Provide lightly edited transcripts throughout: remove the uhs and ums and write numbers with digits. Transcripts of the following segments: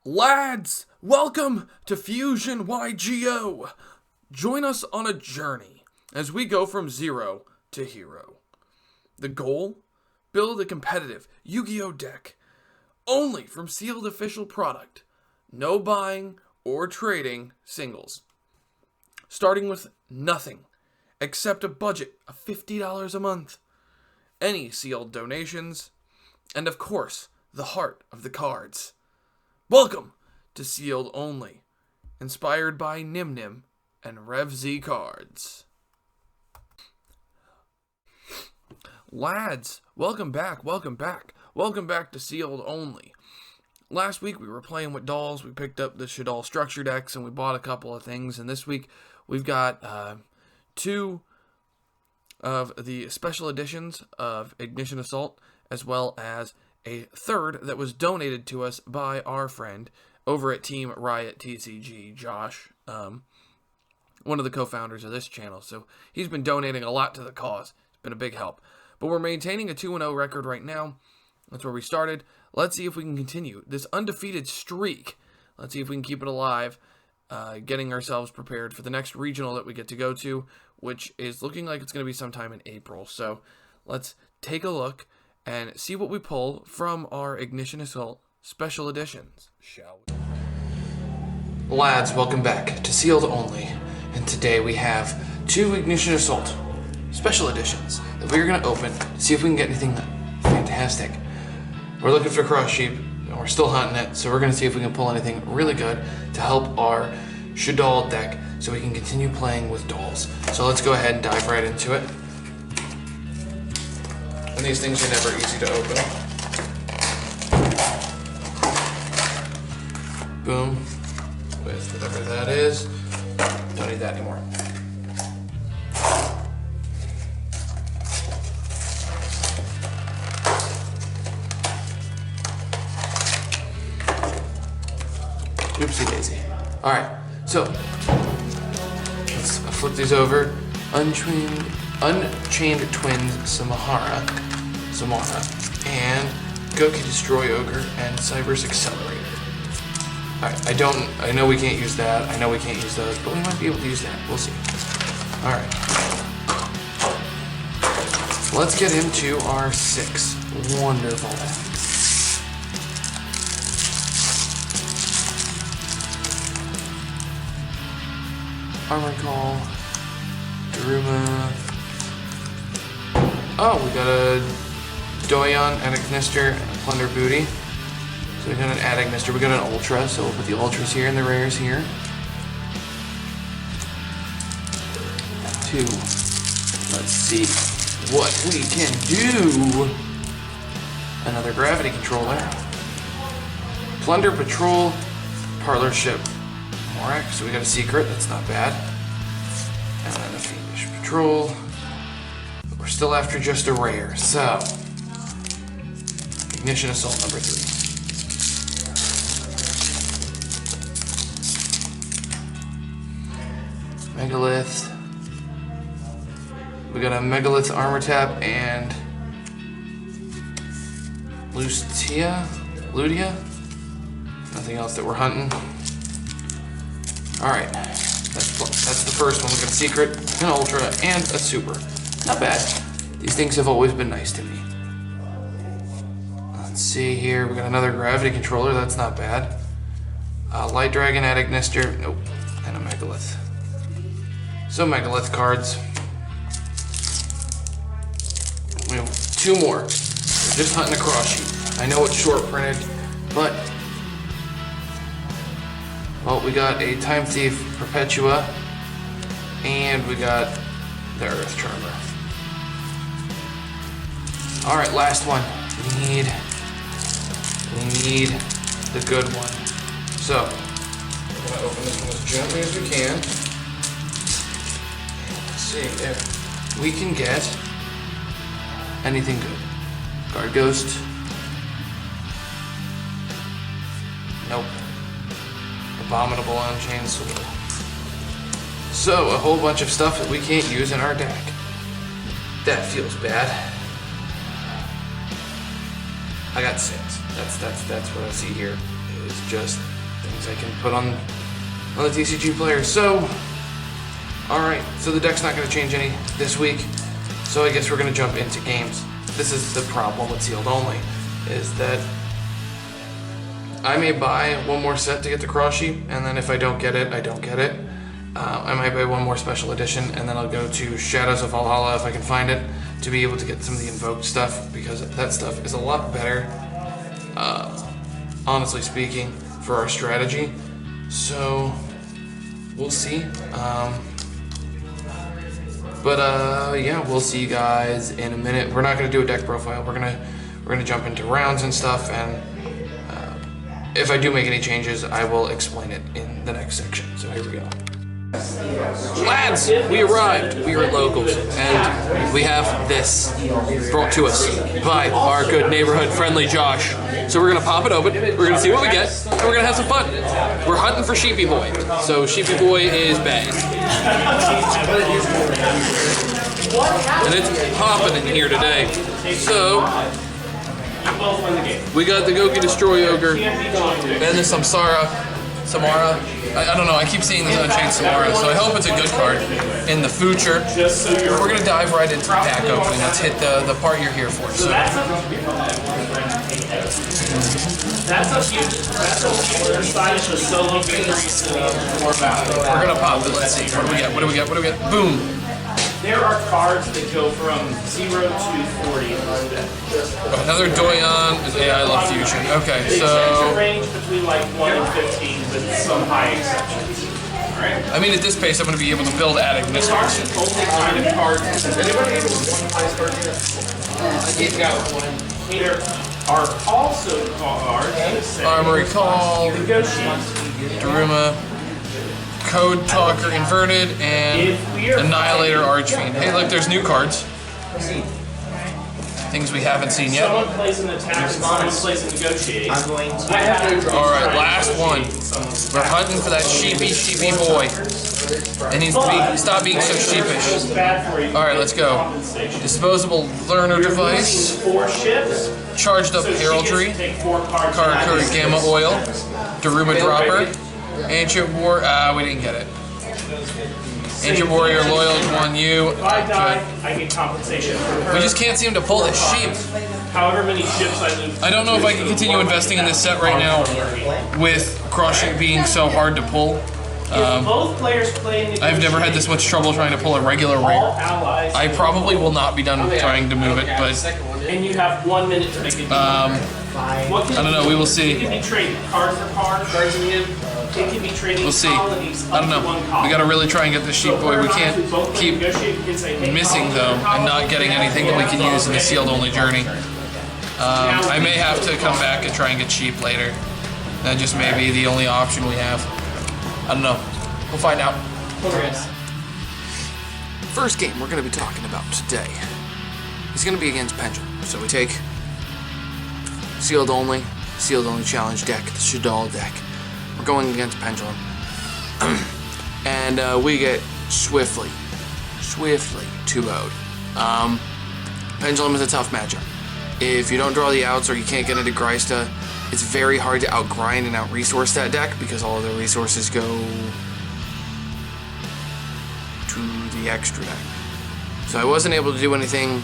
Lads, welcome to Fusion Yugioh. Join us on a journey as we go from zero to hero. The goal? Build a competitive Yu-Gi-Oh deck, only from sealed official product. No buying or trading singles. Starting with nothing, except a budget of $50 a month. Any sealed donations, and of course, the heart of the cards. Welcome to Sealed Only, inspired by Nim Nim and Rev Z cards. Lads, welcome back to Sealed Only. Last week we were playing with dolls, we picked up the Shaddoll structure decks, and we bought a couple of things, and this week we've got two of the special editions of Ignition Assault, as well as a third that was donated to us by our friend over at Team Riot TCG, Josh, one of the co-founders of this channel. So he's been donating a lot to the cause. It's been a big help. But we're maintaining a 2-0 record right now. That's where we started. Let's see if we can continue this undefeated streak. Let's see if we can keep it alive, getting ourselves prepared for the next regional that we get to go to, which is looking like it's going to be sometime in April. So let's take a look and see what we pull from our Ignition Assault special editions, shall we? Lads, welcome back to Sealed Only, and today we have two Ignition Assault special editions that we're going to open to see if we can get anything fantastic. We're looking for cross sheep, and we're still hunting it, so we're going to see if we can pull anything really good to help our Shaddoll deck so we can continue playing with dolls. So let's go ahead and dive right into it. And these things are never easy to open. Boom. With whatever that is. Don't need that anymore. Oopsie daisy. Alright, so let's flip these over. Unchained Twins Samara, and Goki Destroy Ogre, and Cyber's Accelerator. Alright, I know we can't use that, I know we can't use those, but we might be able to use that, we'll see. Alright. Let's get into our 6 wonderful decks. Armor Call, Daruma. Oh, we got a Doyon, and a Knister, and a Plunder Booty. So we got an Adagnister, we got an Ultra, so we'll put the Ultras here and the Rares here. 2. Let's see what we can do. Another Gravity Controller. Plunder Patrol, Parlor Ship, Morak, so we got a Secret, that's not bad. And then a Fiendish Patrol. We're still after just a rare, so Ignition Assault number 3. Megalith. We got a Megalith Armor Tap and Ludia. Nothing else that we're hunting. Alright, that's the first one. We got a Secret, an Ultra, and a Super. Not bad. These things have always been nice to me. Let's see here. We got another Gravity Controller. That's not bad. Light Dragon, Adagnister. Nope. And a Megalith. So Megalith cards. We have 2 more. We're just hunting a cross sheet. I know it's short printed, but well, we got a Time Thief Perpetua, and we got the Earth Charmer. Alright, last one. We need the good one. So, we're going to open this one as gently as we can. Let's see if we can get anything good. Guard Ghost. Nope. Abominable Unchained Sword. So, a whole bunch of stuff that we can't use in our deck. That feels bad. I got 6. That's what I see here. Is just things I can put on the TCG player. So, alright, so the deck's not going to change any this week, so I guess we're going to jump into games. This is the problem with sealed only, is that I may buy one more set to get the cross sheet, and then if I don't get it, I don't get it. I might buy one more special edition, and then I'll go to Shadows of Valhalla if I can find it, to be able to get some of the invoked stuff, because that stuff is a lot better, honestly speaking, for our strategy. So, we'll see. Yeah, we'll see you guys in a minute. We're not gonna do a deck profile. We're gonna jump into rounds and stuff, and if I do make any changes, I will explain it in the next section. So here we go. Lads, we arrived. We are at Locals, and we have this brought to us by our good neighborhood friendly Josh. So we're gonna pop it open, we're gonna see what we get, and we're gonna have some fun. We're hunting for Sheepy Boy. So Sheepy Boy is bad. And it's popping in here today. So we got the Goki Destroy Ogre, and the Samara. I don't know, I keep seeing this Unchained Samara, so I hope it's a good card in the future. We're going to dive right into the pack opening. Let's hit the part you're here for. So that's a huge sign of solo victories. We're going to pop it. Let's see. What do we get? Boom. There are cards that go from 0 to 40. Another Doyon and AI Love Fusion. Okay, so range between like 1 and 15 with some high exceptions. Right. I mean, at this pace, I'm going to be able to build adding this one. Only kind of cards. Anybody able to one high start here? There are also cards. Armory Call, Daruma, Code Talker Inverted, and Annihilator Archfiend. Hey, look, there's new cards. Things we haven't seen yet. Someone plays an attack, someone plays a negotiate. Alright, last one. We're hunting for that sheepy boy. And he's stop being so sheepish. Alright, let's go. Disposable learner device. Charged up heraldry. Karakuri Gamma Oil. Daruma Dropper. Ancient War, we didn't get it. Ancient Warrior, Loyal, 1U. If I die, I get compensation for her. We just can't seem to pull this sheep. However many ships I lose. I don't know if I can continue investing in this set right now with cross sheep being so hard to pull. I've never had this much trouble trying to pull a regular rare. I probably will not be done trying to move it, but and you have 1 minute to make it. I don't know. We will see. It can be traded card for card. We'll see. I don't know. We gotta really try and get this sheep boy. We can't keep missing though and not getting anything that we can use in the sealed only journey. I may have to come back and try and get sheep later. That just may be the only option we have. I don't know. We'll find out. First game we're gonna be talking about today is gonna be against Pendulum. So we take sealed only challenge deck, the Shaddoll deck. We're going against Pendulum. And we get swiftly 2-0'd. Pendulum is a tough matchup. If you don't draw the outs or you can't get into Grysta, it's very hard to outgrind and out-resource that deck because all of the resources go to the extra deck. So I wasn't able to do anything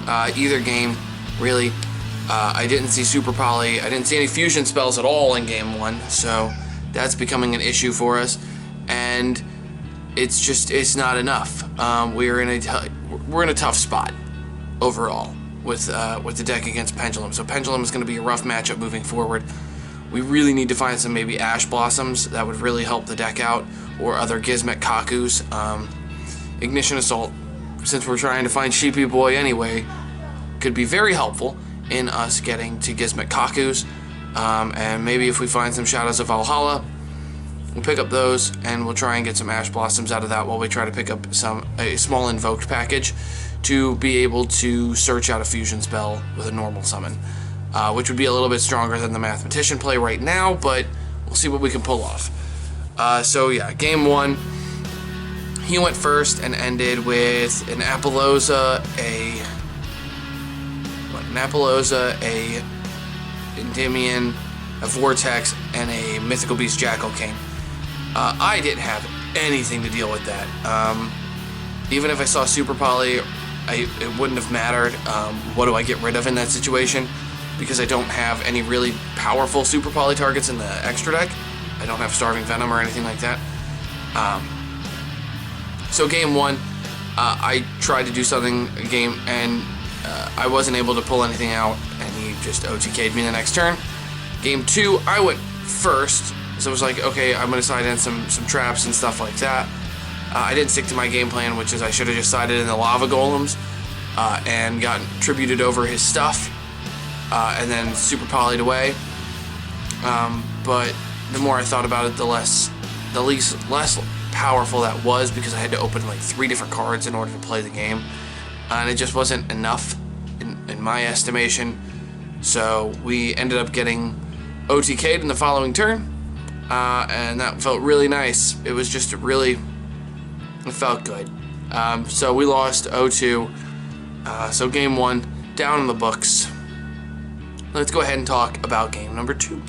either game, really. I didn't see Super Poly. I didn't see any fusion spells at all in game 1, so that's becoming an issue for us. And it's not enough. We're in a tough spot overall with the deck against Pendulum. So Pendulum is going to be a rough matchup moving forward. We really need to find some maybe Ash Blossoms that would really help the deck out, or other Gizmek Kakus. Ignition Assault, since we're trying to find Sheepy Boy anyway, could be very helpful in us getting to Gizmek Kakus, and maybe if we find some Shadows of Valhalla, we'll pick up those and we'll try and get some Ash Blossoms out of that while we try to pick up a small invoked package to be able to search out a fusion spell with a normal summon, which would be a little bit stronger than the Mathematician play right now, but we'll see what we can pull off. So yeah, game 1, he went first and ended with an Apkallone, a Endymion, a Vortex, and a Mythical Beast Jackal King. I didn't have anything to deal with that. Even if I saw Super Poly, it wouldn't have mattered. What do I get rid of in that situation? Because I don't have any really powerful Super Poly targets in the extra deck. I don't have Starving Venom or anything like that. So game one, I tried to do something in game, and I wasn't able to pull anything out, and he just OTK'd me the next turn. Game two, I went first, so it was like, okay, I'm going to side in some traps and stuff like that. I didn't stick to my game plan, which is I should have just sided in the Lava Golems and gotten tributed over his stuff, and then Super Poly'd away. But the more I thought about it, the less powerful that was, because I had to open like 3 different cards in order to play the game, and it just wasn't enough in my estimation. So we ended up getting OTK'd in the following turn, and that felt really nice. It was just it felt good. So we lost 0-2. So game one down in the books. Let's go ahead and talk about game number 2.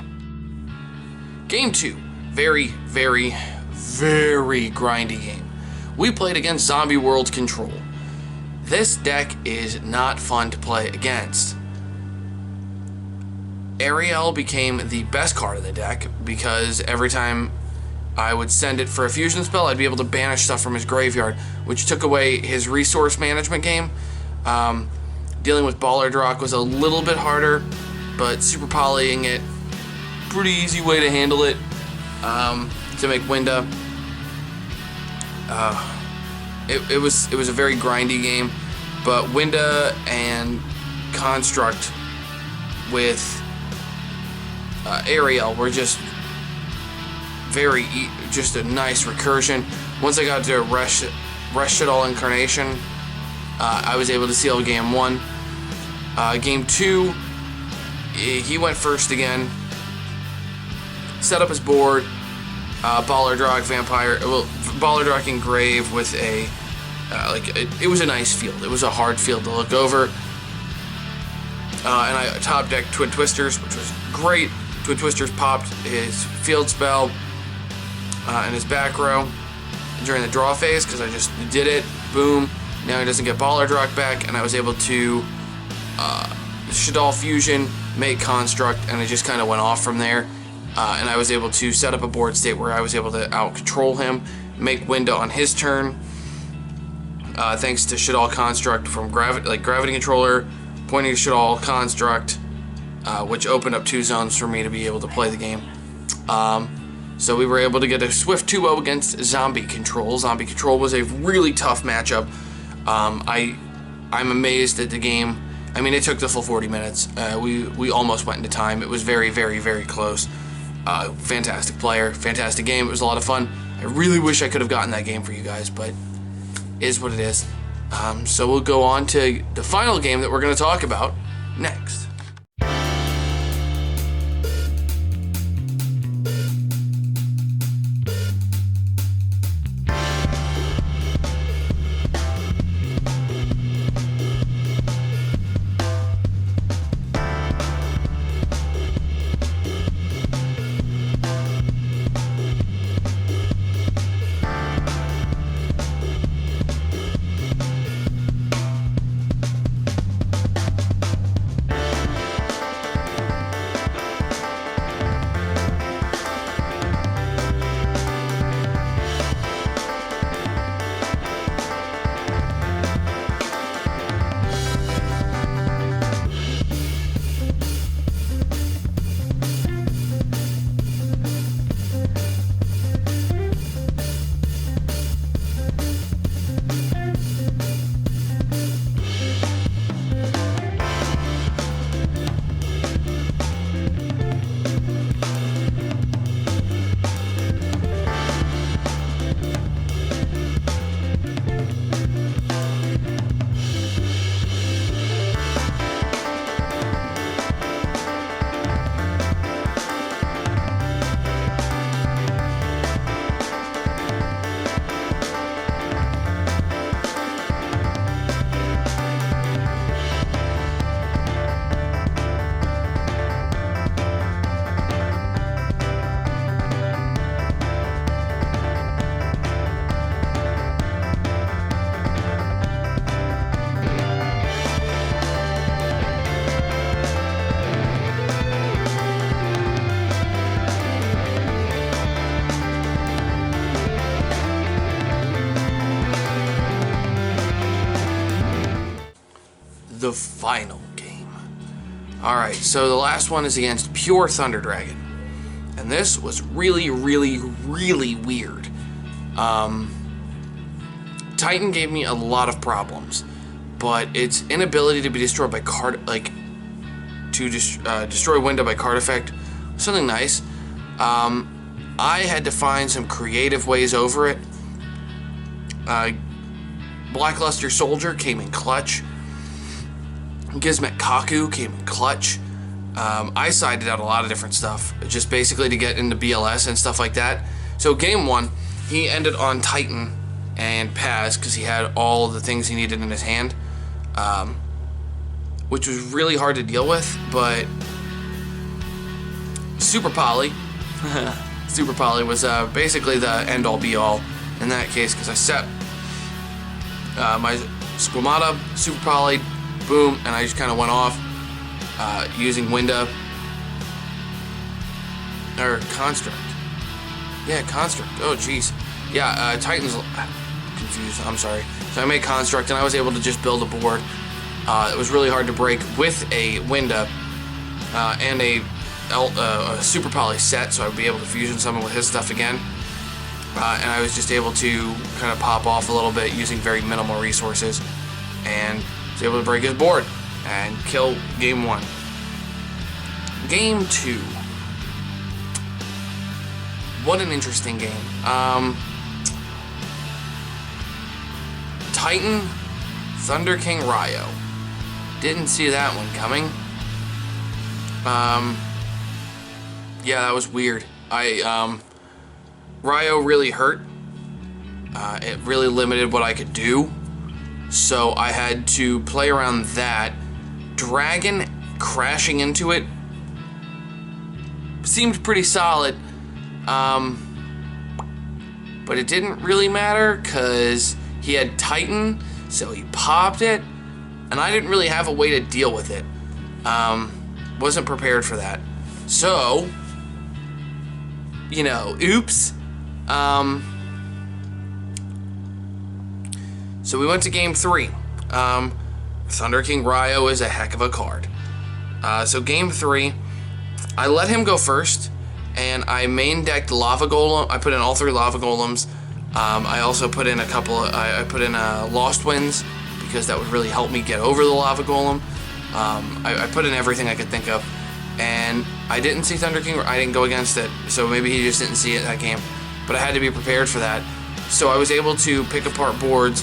Game 2, very, very, very grindy game. We played against Zombie World Control. This deck is not fun to play against. Ariel became the best card of the deck because every time I would send it for a fusion spell, I'd be able to banish stuff from his graveyard, which took away his resource management game. Dealing with Baller Drock was a little bit harder, but Super Polying it, pretty easy way to handle it. To make Winda. It was a very grindy game, but Winda and Construct with Ariel were just just a nice recursion. Once I got to Reeshaddoll Incarnation, I was able to seal game 1. Game 2, he went first again. Set up his board. Baller Drock Vampire, well, Baller Drock Engrave with a it was a nice field. It was a hard field to look over. And I top decked Twin Twisters, which was great. Twin Twisters popped his field spell in his back row during the draw phase because I just did it. Boom. Now he doesn't get Baller Drock back, and I was able to Shaddoll Fusion, make Construct, and it just kind of went off from there. And I was able to set up a board state where I was able to out-control him, make Winda on his turn, thanks to Shaddoll Construct from Gravity Controller, pointing to Shaddoll Construct, which opened up 2 zones for me to be able to play the game. So we were able to get a swift 2-0 against Zombie Control. Zombie Control was a really tough matchup. I'm amazed at the game. I mean, it took the full 40 minutes. We almost went into time. It was very, very, very close. Fantastic player, fantastic game. It was a lot of fun. I really wish I could have gotten that game for you guys, but it is what it is. So we'll go on to the final game that we're going to talk about next. the final game. Alright, so the last one is against Pure Thunder Dragon. And this was really, really, really weird. Titan gave me a lot of problems, but its inability to be destroyed by card, destroy Winda by card effect, something nice. I had to find some creative ways over it. Blackluster Soldier came in clutch. Gizmek Kaku came in clutch. I sided out a lot of different stuff, just basically to get into BLS and stuff like that. So game 1, he ended on Titan and Paz because he had all the things he needed in his hand, which was really hard to deal with, but Super Poly Super Poly was basically the end-all be-all in that case, because I set my Squamata, Super Poly, boom, and I just kind of went off using Winda or Construct. Yeah, Construct. Oh, jeez. Yeah, Titan's confused. I'm sorry. So I made Construct, and I was able to just build a board. It was really hard to break with a Winda and a Super Poly set, so I would be able to fusion summon with his stuff again. And I was just able to kind of pop off a little bit using very minimal resources, and was able to break his board and kill game 1. Game 2. What an interesting game. Titan, Thunder King Ryo. Didn't see that one coming. Yeah, that was weird. Ryo really hurt. It really limited what I could do. So I had to play around that. Dragon crashing into it seemed pretty solid. But it didn't really matter because he had Titan, so he popped it, and I didn't really have a way to deal with it. Wasn't prepared for that. So, you know, oops. So we went to game 3. Thunder King Ryo is a heck of a card. So game 3, I let him go first, and I main decked Lava Golem. I put in all 3 Lava Golems. I also put in a couple of, I put in Lost Winds, because that would really help me get over the Lava Golem. I put in everything I could think of, and I didn't see Thunder King. I didn't go against it, so maybe he just didn't see it that game. But I had to be prepared for that. So I was able to pick apart boards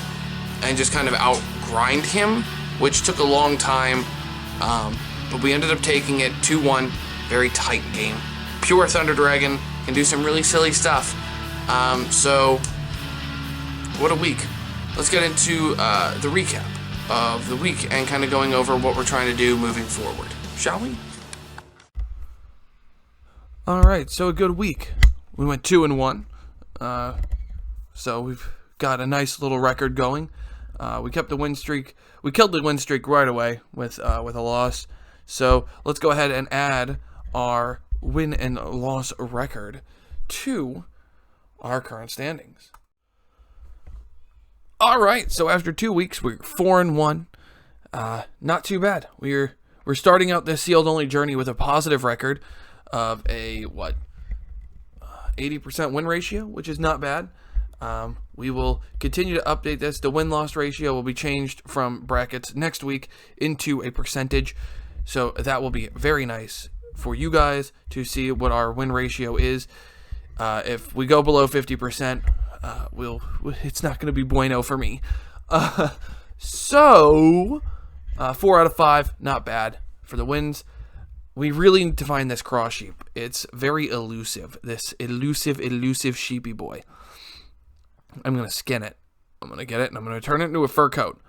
and just kind of out-grind him, which took a long time. But we ended up taking it 2-1. Very tight game. Pure Thunder Dragon can do some really silly stuff. So, what a week. Let's get into the recap of the week and kind of going over what we're trying to do moving forward. Shall we? Alright, so a good week. We went 2-1. So we've got a nice little record going. We kept the win streak. We killed the win streak right away with a loss. So let's go ahead and add our win and loss record to our current standings. All right, so after 2 weeks, we're 4-1. Not too bad. We're starting out this sealed only journey with a positive record of a 80% win ratio, which is not bad. We will continue to update this. The win-loss ratio will be changed from brackets next week into a percentage. So that will be very nice for you guys to see what our win ratio is. If we go below 50%, it's not going to be bueno for me. So 4 out of 5, not bad for the wins. We really need to find this cross sheep. It's very elusive. This elusive sheepy boy. I'm going to skin it. I'm going to get it, and I'm going to turn it into a fur coat.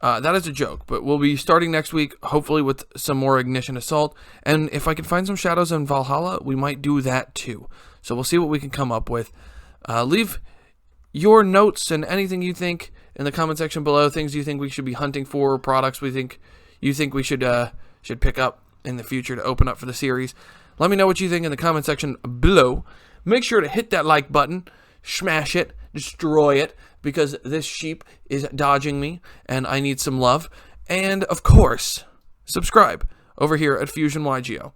That is a joke, but we'll be starting next week, hopefully with some more Ignition Assault. And if I can find some shadows in Valhalla, we might do that too. So we'll see what we can come up with. Leave your notes and anything you think in the comment section below. Things you think we should be hunting for, products you think we should pick up in the future to open up for the series. Let me know what you think in the comment section below. Make sure to hit that like button, smash it, destroy it, because this sheep is dodging me and I need some love. And, of course, subscribe over here at Fusion Yugioh.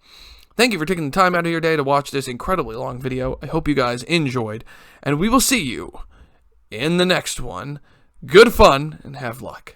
Thank you for taking the time out of your day to watch this incredibly long video. I hope you guys enjoyed, and we will see you in the next one. Good fun, and have luck.